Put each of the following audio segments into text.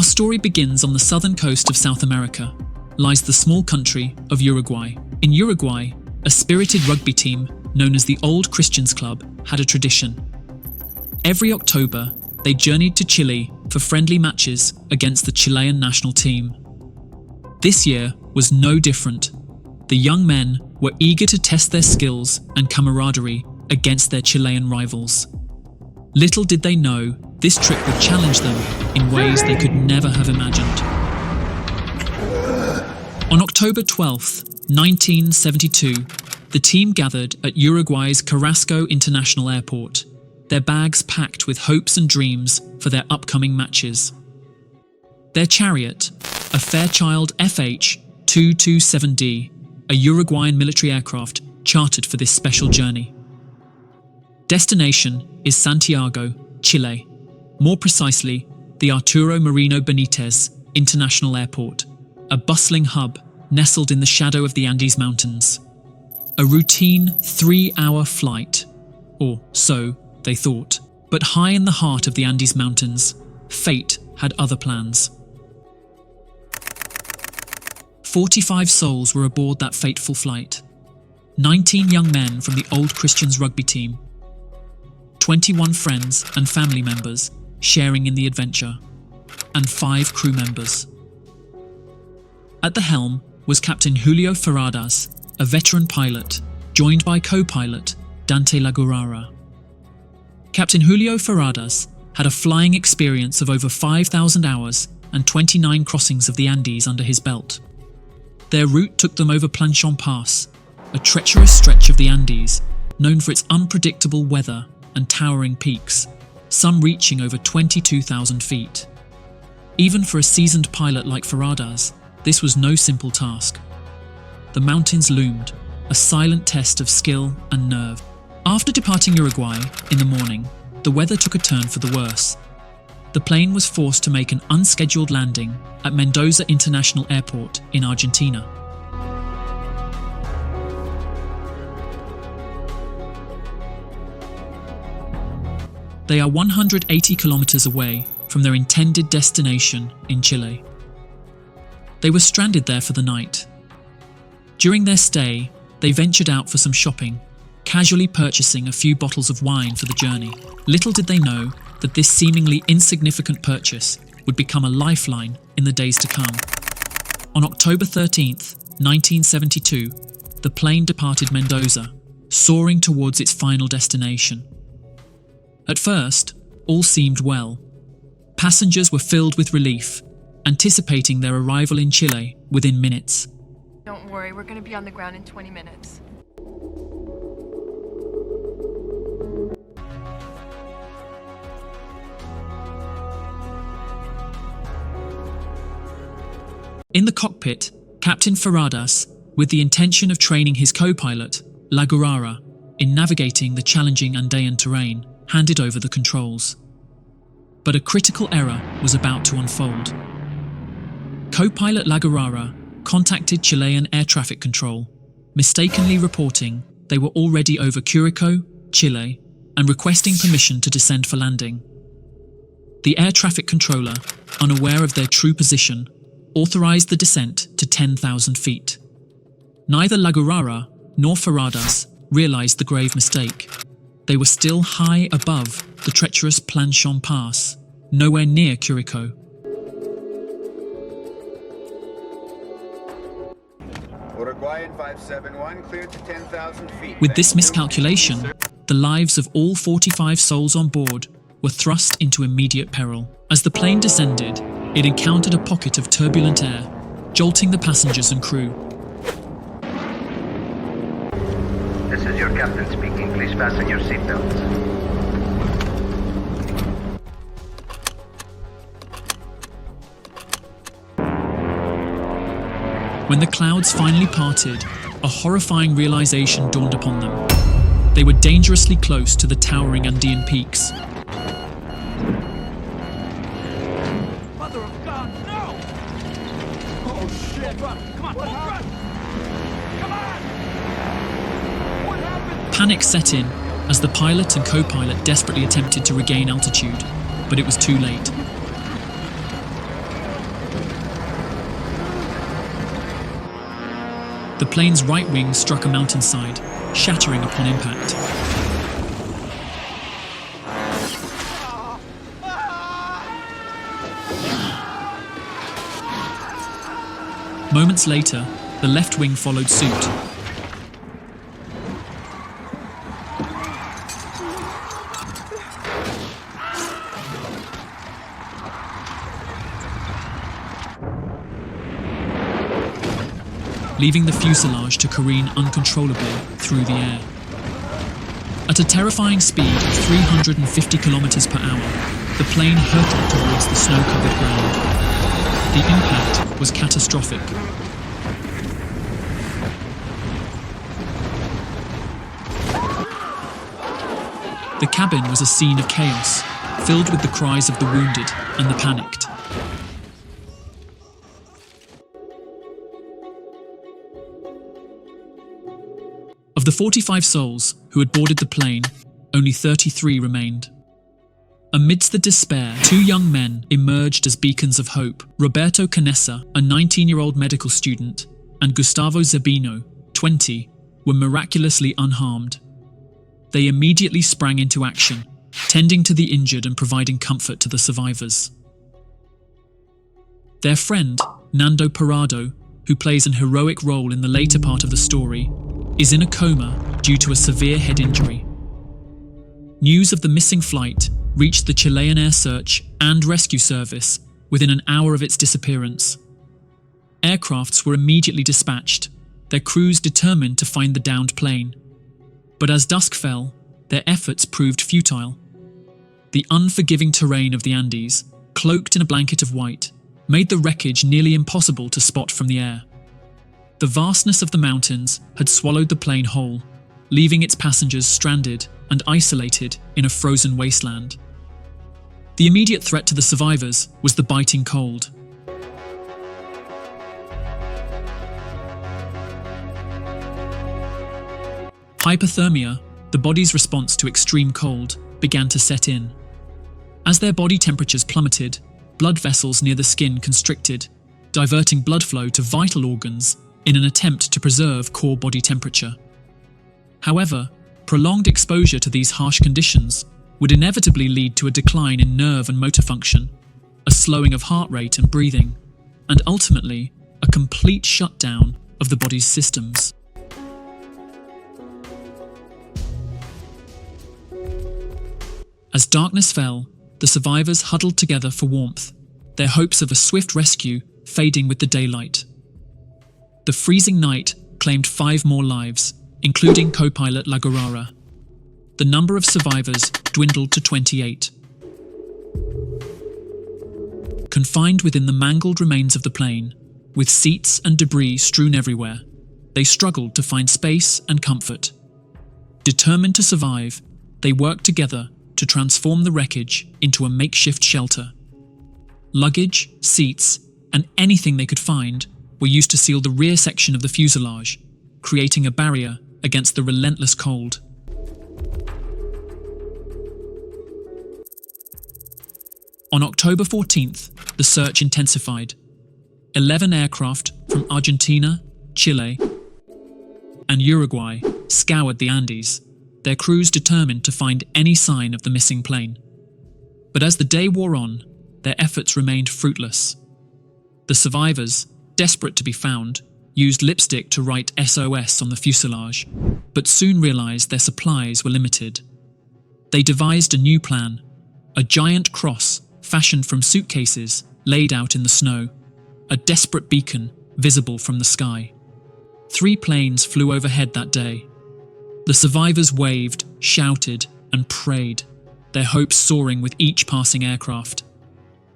Our story begins on the southern coast of South America, lies the small country of Uruguay. In Uruguay, a spirited rugby team known as the Old Christians Club had a tradition. Every October, they journeyed to Chile for friendly matches against the Chilean national team. This year was no different. The young men were eager to test their skills and camaraderie against their Chilean rivals. Little did they know, this trip would challenge them in ways they could never have imagined. On October 12th, 1972, the team gathered at Uruguay's Carrasco International Airport, their bags packed with hopes and dreams for their upcoming matches. Their chariot, a Fairchild FH-227D, a Uruguayan military aircraft chartered for this special journey. Destination is Santiago, Chile, more precisely, the Arturo Merino Benitez International Airport, a bustling hub nestled in the shadow of the Andes Mountains. A routine 3-hour flight, or so they thought. But high in the heart of the Andes Mountains, fate had other plans. 45 souls were aboard that fateful flight. 19 young men from the Old Christians rugby team. 21 friends and family members sharing in the adventure, and 5 crew members. At the helm was Captain Julio Ferradas, a veteran pilot, joined by co-pilot Dante Lagurara. Captain Julio Ferradas had a flying experience of over 5,000 hours and 29 crossings of the Andes under his belt. Their route took them over Planchon Pass, a treacherous stretch of the Andes, known for its unpredictable weather and towering peaks, some reaching over 22,000 feet. Even for a seasoned pilot like Ferradas, this was no simple task. The mountains loomed, a silent test of skill and nerve. After departing Uruguay in the morning, the weather took a turn for the worse. The plane was forced to make an unscheduled landing at Mendoza International Airport in Argentina. They are 180 kilometers away from their intended destination in Chile. They were stranded there for the night. During their stay, they ventured out for some shopping, casually purchasing a few bottles of wine for the journey. Little did they know that this seemingly insignificant purchase would become a lifeline in the days to come. On October 13th, 1972, the plane departed Mendoza, soaring towards its final destination. At first, all seemed well. Passengers were filled with relief, anticipating their arrival in Chile within minutes. Don't worry, we're going to be on the ground in 20 minutes. In the cockpit, Captain Ferradas, with the intention of training his co-pilot, Lagurara, in navigating the challenging Andean terrain, handed over the controls. But a critical error was about to unfold. Co-pilot Lagurara contacted Chilean air traffic control, mistakenly reporting they were already over Curicó, Chile, and requesting permission to descend for landing. The air traffic controller, unaware of their true position, authorized the descent to 10,000 feet. Neither Lagurara nor Ferradas realized the grave mistake. They were still high above the treacherous Planchon Pass, nowhere near Curicó. Uruguayan 571 cleared to 10,000 feet. With this miscalculation, the lives of all 45 souls on board were thrust into immediate peril. As the plane descended, it encountered a pocket of turbulent air, jolting the passengers and crew. This is your captain speaking. Please fasten your seatbelts. When the clouds finally parted, a horrifying realization dawned upon them. They were dangerously close to the towering Andean peaks. Mother of God, no! Oh shit! Come on, run! Come on! What happened? Panic set in as the pilot and co-pilot desperately attempted to regain altitude, but it was too late. The plane's right wing struck a mountainside, shattering upon impact. Moments later, the left wing followed suit. Leaving the fuselage to careen uncontrollably through the air. At a terrifying speed of 350 kilometers per hour, the plane hurtled towards the snow-covered ground. The impact was catastrophic. The cabin was a scene of chaos, filled with the cries of the wounded and the panicked. Of the 45 souls who had boarded the plane, only 33 remained. Amidst the despair, two young men emerged as beacons of hope. Roberto Canessa, a 19-year-old medical student, and Gustavo Zabino, 20, were miraculously unharmed. They immediately sprang into action, tending to the injured and providing comfort to the survivors. Their friend, Nando Parrado, who plays an heroic role in the later part of the story, is in a coma due to a severe head injury. News of the missing flight reached the Chilean Air Search and Rescue Service within an hour of its disappearance. Aircrafts were immediately dispatched, their crews determined to find the downed plane. But as dusk fell, their efforts proved futile. The unforgiving terrain of the Andes, cloaked in a blanket of white, made the wreckage nearly impossible to spot from the air. The vastness of the mountains had swallowed the plane whole, leaving its passengers stranded and isolated in a frozen wasteland. The immediate threat to the survivors was the biting cold. Hypothermia, the body's response to extreme cold, began to set in. As their body temperatures plummeted, blood vessels near the skin constricted, diverting blood flow to vital organs in an attempt to preserve core body temperature. However, prolonged exposure to these harsh conditions would inevitably lead to a decline in nerve and motor function, a slowing of heart rate and breathing, and ultimately, a complete shutdown of the body's systems. As darkness fell, the survivors huddled together for warmth, their hopes of a swift rescue fading with the daylight. The freezing night claimed 5 more lives, including co-pilot La Guerrara. The number of survivors dwindled to 28. Confined within the mangled remains of the plane, with seats and debris strewn everywhere, they struggled to find space and comfort. Determined to survive, they worked together to transform the wreckage into a makeshift shelter. Luggage, seats, and anything they could find were used to seal the rear section of the fuselage, creating a barrier against the relentless cold. On October 14th, the search intensified. 11 aircraft from Argentina, Chile, and Uruguay scoured the Andes, their crews determined to find any sign of the missing plane. But as the day wore on, their efforts remained fruitless. The survivors, desperate to be found, used lipstick to write SOS on the fuselage, but soon realized their supplies were limited. They devised a new plan, a giant cross fashioned from suitcases laid out in the snow, a desperate beacon visible from the sky. 3 planes flew overhead that day. The survivors waved, shouted, and prayed, their hopes soaring with each passing aircraft.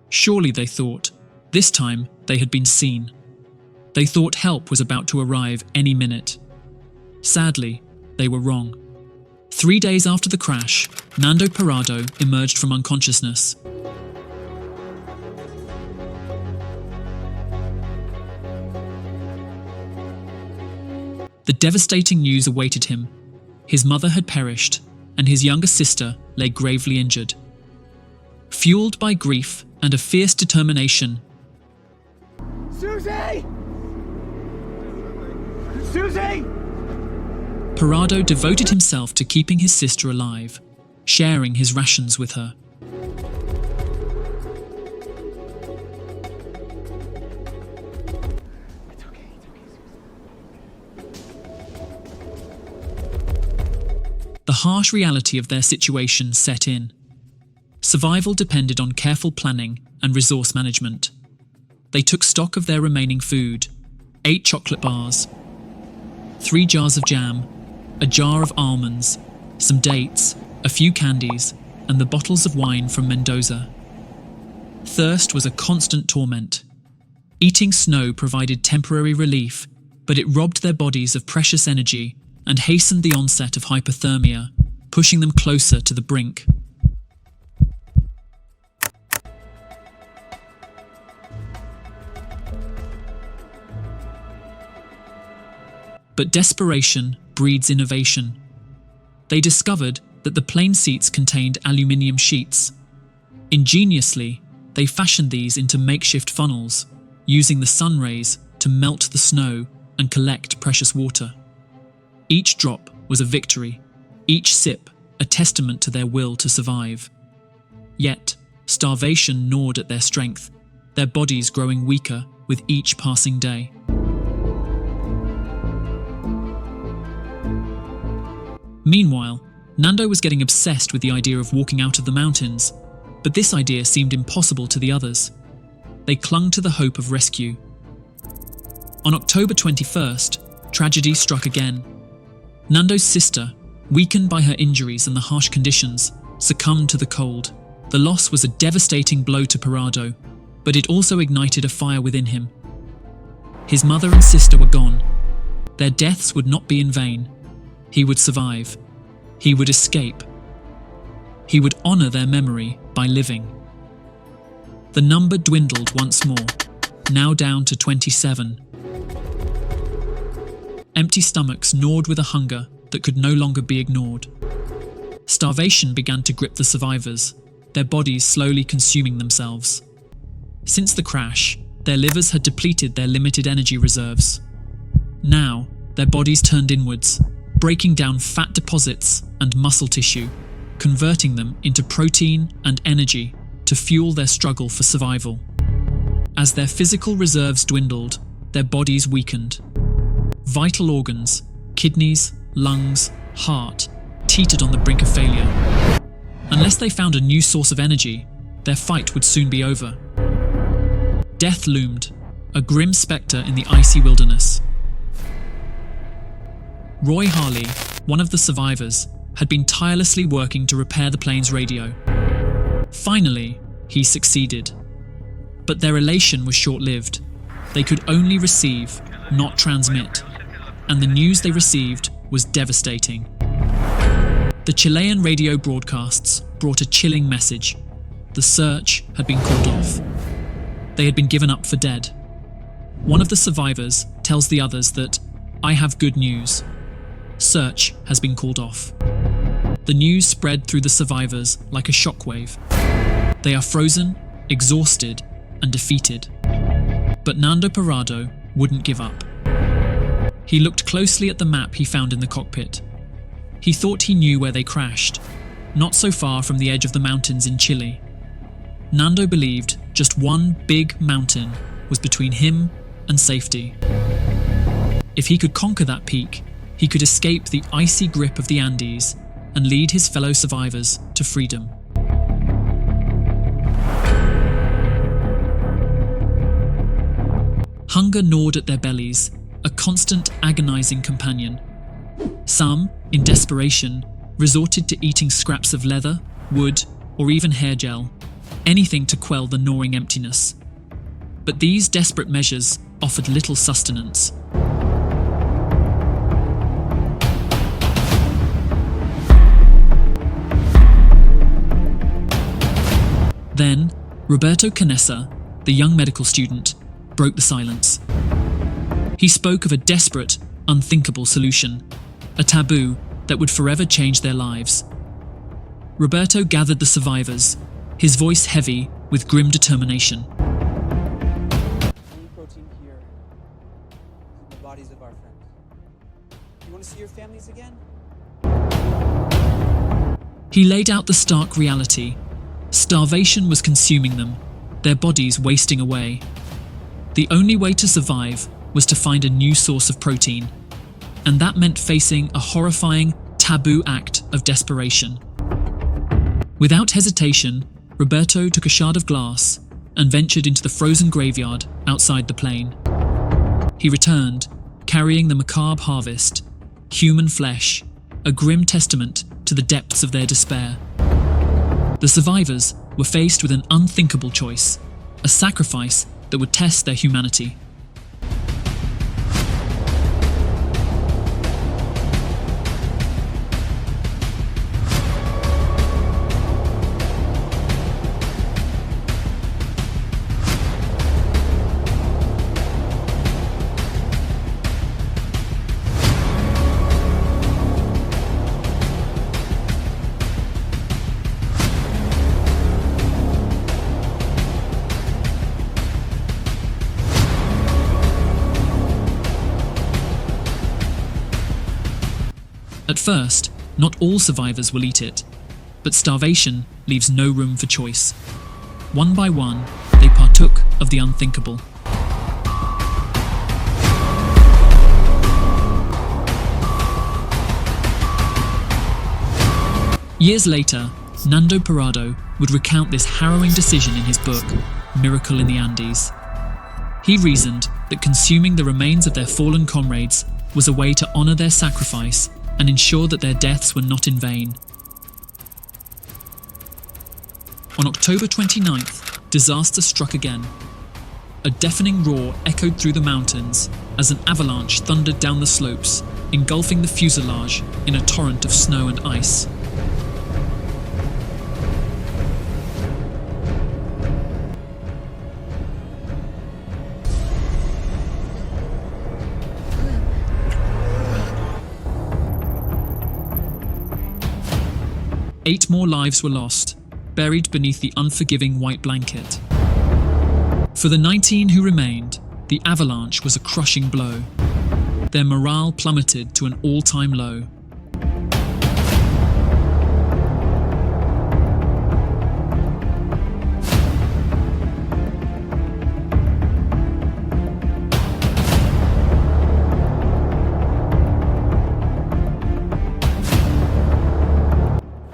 Surely, they thought, this time they had been seen. They thought help was about to arrive any minute. Sadly, they were wrong. 3 days after the crash, Nando Parrado emerged from unconsciousness. The devastating news awaited him. His mother had perished, and his younger sister lay gravely injured. Fueled by grief and a fierce determination, Susie! Susie! Parado devoted himself to keeping his sister alive, sharing his rations with her. The harsh reality of their situation set in. Survival depended on careful planning and resource management. They took stock of their remaining food: 8 chocolate bars, 3 jars of jam, a jar of almonds, some dates, a few candies, and the bottles of wine from Mendoza. Thirst was a constant torment. Eating snow provided temporary relief, but it robbed their bodies of precious energy and hastened the onset of hypothermia, pushing them closer to the brink. But desperation breeds innovation. They discovered that the plane seats contained aluminium sheets. Ingeniously, they fashioned these into makeshift funnels, using the sun rays to melt the snow and collect precious water. Each drop was a victory, each sip a testament to their will to survive. Yet, starvation gnawed at their strength, their bodies growing weaker with each passing day. Meanwhile, Nando was getting obsessed with the idea of walking out of the mountains, but this idea seemed impossible to the others. They clung to the hope of rescue. On October 21st, tragedy struck again. Nando's sister, weakened by her injuries and the harsh conditions, succumbed to the cold. The loss was a devastating blow to Parado, but it also ignited a fire within him. His mother and sister were gone. Their deaths would not be in vain. He would survive. He would escape. He would honor their memory by living. The number dwindled once more, now down to 27. Empty stomachs gnawed with a hunger that could no longer be ignored. Starvation began to grip the survivors, their bodies slowly consuming themselves. Since the crash, their livers had depleted their limited energy reserves. Now, their bodies turned inwards, breaking down fat deposits and muscle tissue, converting them into protein and energy to fuel their struggle for survival. As their physical reserves dwindled, their bodies weakened. Vital organs, kidneys, lungs, heart, teetered on the brink of failure. Unless they found a new source of energy, their fight would soon be over. Death loomed, a grim spectre in the icy wilderness. Roy Harley, one of the survivors, had been tirelessly working to repair the plane's radio. Finally, he succeeded. But their elation was short-lived. They could only receive, not transmit, and the news they received was devastating. The Chilean radio broadcasts brought a chilling message. The search had been called off. They had been given up for dead. One of the survivors tells the others that, "I have good news. Search has been called off." The news spread through the survivors like a shockwave. They are frozen, exhausted, and defeated. But Nando Parado wouldn't give up. He looked closely at the map he found in the cockpit. He thought he knew where they crashed, not so far from the edge of the mountains in Chile. Nando believed just one big mountain was between him and safety. If he could conquer that peak, he could escape the icy grip of the Andes and lead his fellow survivors to freedom. Hunger gnawed at their bellies, a constant, agonizing companion. Some, in desperation, resorted to eating scraps of leather, wood, or even hair gel, anything to quell the gnawing emptiness. But these desperate measures offered little sustenance. Then, Roberto Canessa, the young medical student, broke the silence. He spoke of a desperate, unthinkable solution, a taboo that would forever change their lives. Roberto gathered the survivors, his voice heavy with grim determination. Only protein here is in the bodies of our friends. You want to see your families again? He laid out the stark reality. Starvation was consuming them, their bodies wasting away. The only way to survive was to find a new source of protein, and that meant facing a horrifying, taboo act of desperation. Without hesitation, Roberto took a shard of glass and ventured into the frozen graveyard outside the plane. He returned, carrying the macabre harvest, human flesh, a grim testament to the depths of their despair. The survivors were faced with an unthinkable choice, a sacrifice that would test their humanity. At first, not all survivors will eat it, but starvation leaves no room for choice. One by one, they partook of the unthinkable. Years later, Nando Parrado would recount this harrowing decision in his book, Miracle in the Andes. He reasoned that consuming the remains of their fallen comrades was a way to honor their sacrifice and ensure that their deaths were not in vain. On October 29th, disaster struck again. A deafening roar echoed through the mountains as an avalanche thundered down the slopes, engulfing the fuselage in a torrent of snow and ice. Eight more lives were lost, buried beneath the unforgiving white blanket. For the 19 who remained, the avalanche was a crushing blow. Their morale plummeted to an all-time low.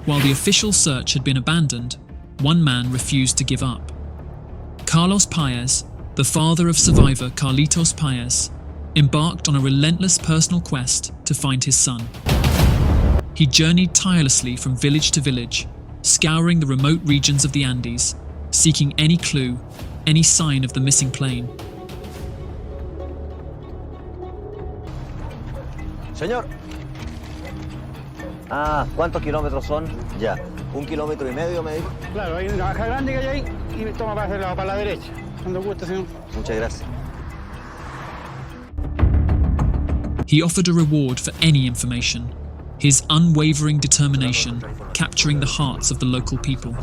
While the official search had been abandoned, one man refused to give up. Carlos Paez, the father of survivor Carlitos Paez, embarked on a relentless personal quest to find his son. He journeyed tirelessly from village to village, scouring the remote regions of the Andes, seeking any clue, any sign of the missing plane. Señor. Ah, ¿cuántos kilómetros son? Ya, 1,5 kilómetros, me dijo. Claro, hay una baja grande que hay ahí y me toma para la derecha. Cuando guste, señor. Muchas gracias. He offered a reward for any information, his unwavering determination capturing the hearts of the local people.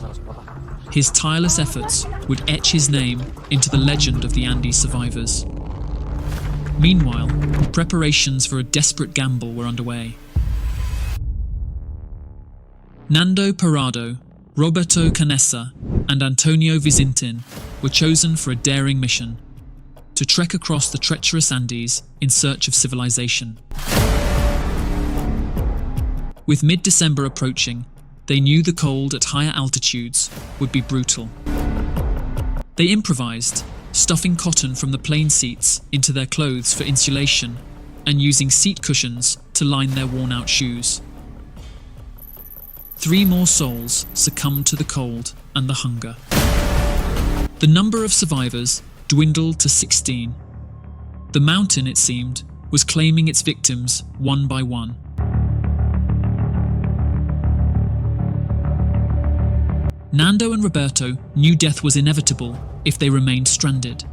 His tireless efforts would etch his name into the legend of the Andes survivors. Meanwhile, preparations for a desperate gamble were underway. Nando Parrado, Roberto Canessa, and Antonio Vizintin were chosen for a daring mission: to trek across the treacherous Andes in search of civilization. With mid-December approaching, they knew the cold at higher altitudes would be brutal. They improvised, stuffing cotton from the plane seats into their clothes for insulation and using seat cushions to line their worn-out shoes. 3 more souls succumbed to the cold and the hunger. The number of survivors dwindled to 16. The mountain, it seemed, was claiming its victims one by one. Nando and Roberto knew death was inevitable if they remained stranded.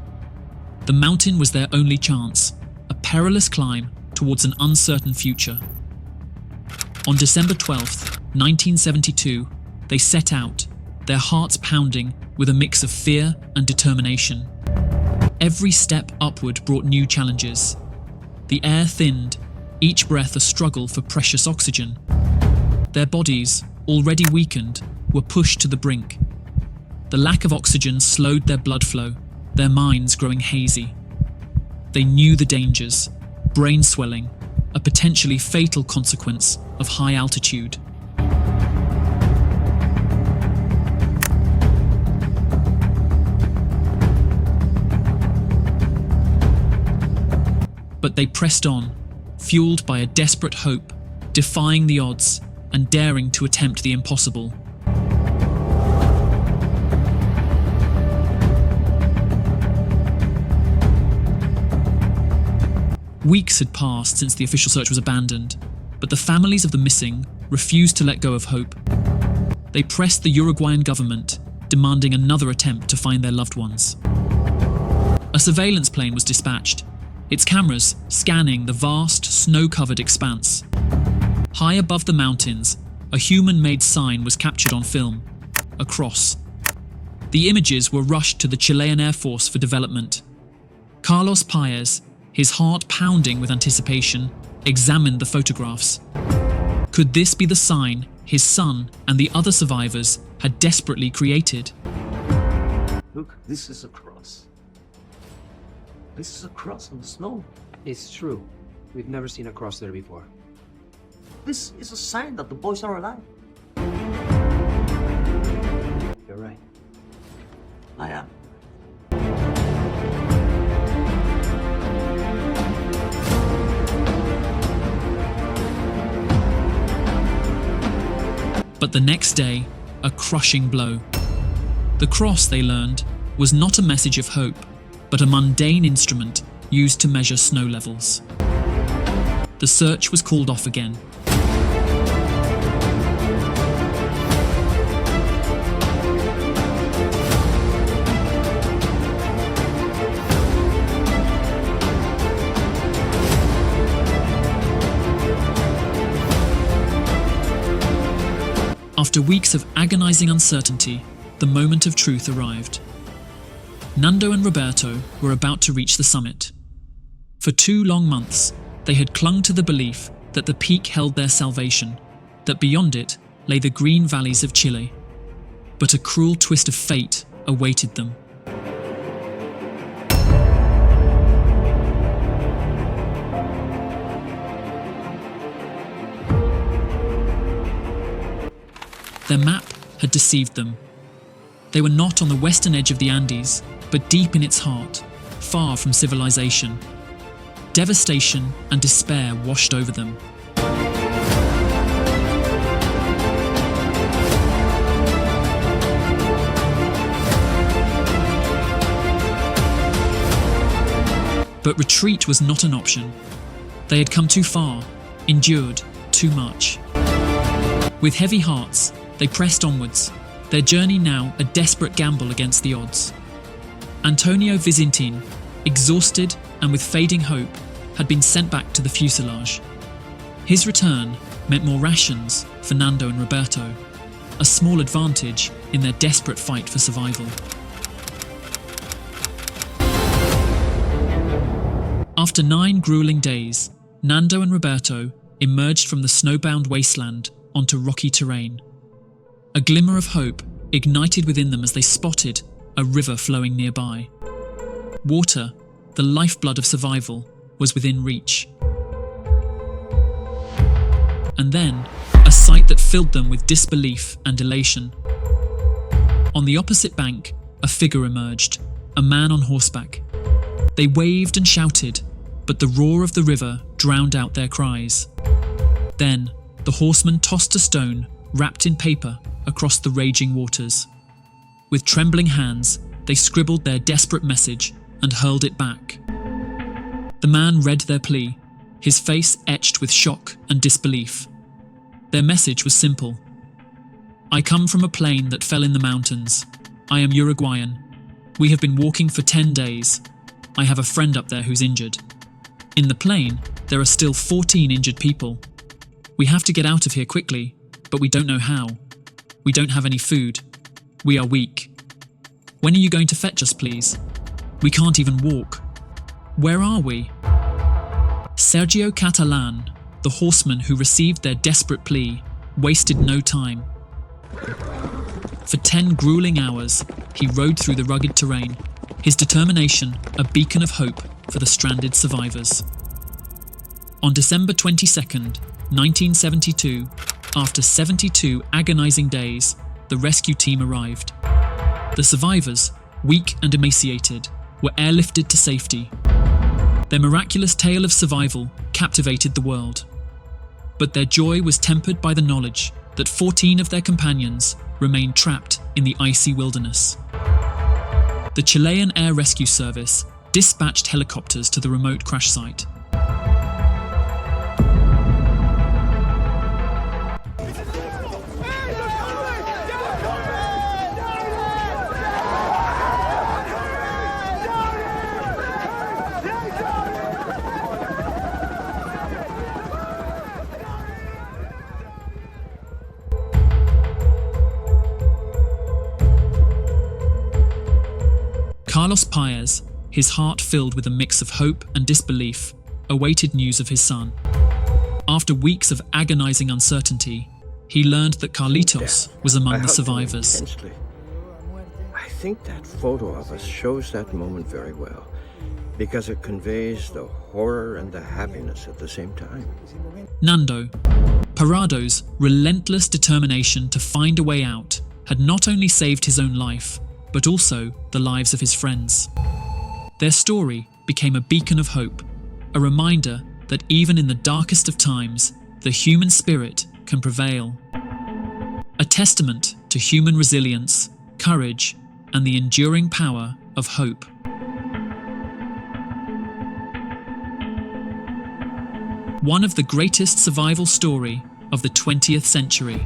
The mountain was their only chance, a perilous climb towards an uncertain future. On December 12th, 1972, they set out, their hearts pounding with a mix of fear and determination. Every step upward brought new challenges. The air thinned, each breath a struggle for precious oxygen. Their bodies, already weakened, were pushed to the brink. The lack of oxygen slowed their blood flow, their minds growing hazy. They knew the dangers: brain swelling, a potentially fatal consequence of high altitude. But they pressed on, fueled by a desperate hope, defying the odds and daring to attempt the impossible. Weeks had passed since the official search was abandoned, but the families of the missing refused to let go of hope. They pressed the Uruguayan government, demanding another attempt to find their loved ones. A surveillance plane was dispatched, its cameras scanning the vast, snow-covered expanse. High above the mountains, a human-made sign was captured on film: a cross. The images were rushed to the Chilean Air Force for development. Carlos Paez, his heart pounding with anticipation, examined the photographs. Could this be the sign his son and the other survivors had desperately created? Look, this is a cross. This is a cross on the snow. It's true. We've never seen a cross there before. This is a sign that the boys are alive. You're right. I am. But the next day, a crushing blow. The cross, they learned, was not a message of hope, but a mundane instrument used to measure snow levels. The search was called off again. After weeks of agonizing uncertainty, the moment of truth arrived. Nando and Roberto were about to reach the summit. For 2 long months, they had clung to the belief that the peak held their salvation, that beyond it lay the green valleys of Chile. But a cruel twist of fate awaited them. Their map had deceived them. They were not on the western edge of the Andes, but deep in its heart, far from civilization. Devastation and despair washed over them. But retreat was not an option. They had come too far, endured too much. With heavy hearts, they pressed onwards, their journey now a desperate gamble against the odds. Antonio Vizintin, exhausted and with fading hope, had been sent back to the fuselage. His return meant more rations for Nando and Roberto, a small advantage in their desperate fight for survival. After 9 grueling days, Nando and Roberto emerged from the snowbound wasteland onto rocky terrain. A glimmer of hope ignited within them as they spotted a river flowing nearby. Water, the lifeblood of survival, was within reach. And then, a sight that filled them with disbelief and elation. On the opposite bank, a figure emerged, a man on horseback. They waved and shouted, but the roar of the river drowned out their cries. Then, the horseman tossed a stone, wrapped in paper, across the raging waters. With trembling hands, they scribbled their desperate message and hurled it back. The man read their plea, his face etched with shock and disbelief. Their message was simple. I come from a plane that fell in the mountains. I am Uruguayan. We have been walking for 10 days. I have a friend up there who's injured. In the plane, there are still 14 injured people. We have to get out of here quickly, but we don't know how. We don't have any food. We are weak. When are you going to fetch us, please? We can't even walk. Where are we? Sergio Catalan, the horseman who received their desperate plea wasted no time. For 10 grueling hours, he rode through the rugged terrain, his determination a beacon of hope for the stranded survivors. On December 22nd, 1972, after 72 agonizing days, the rescue team arrived. The survivors, weak and emaciated, were airlifted to safety. Their miraculous tale of survival captivated the world. But their joy was tempered by the knowledge that 14 of their companions remained trapped in the icy wilderness. The Chilean Air Rescue Service dispatched helicopters to the remote crash site. Carlos Paez, his heart filled with a mix of hope and disbelief, awaited news of his son. After weeks of agonizing uncertainty, he learned that Carlitos was among the survivors. I think that photo of us shows that moment very well, because it conveys the horror and the happiness at the same time. Nando, Parrado's relentless determination to find a way out had not only saved his own life, but also the lives of his friends. Their story became a beacon of hope, a reminder that even in the darkest of times, the human spirit can prevail. A testament to human resilience, courage, and the enduring power of hope. One of the greatest survival stories of the 20th century.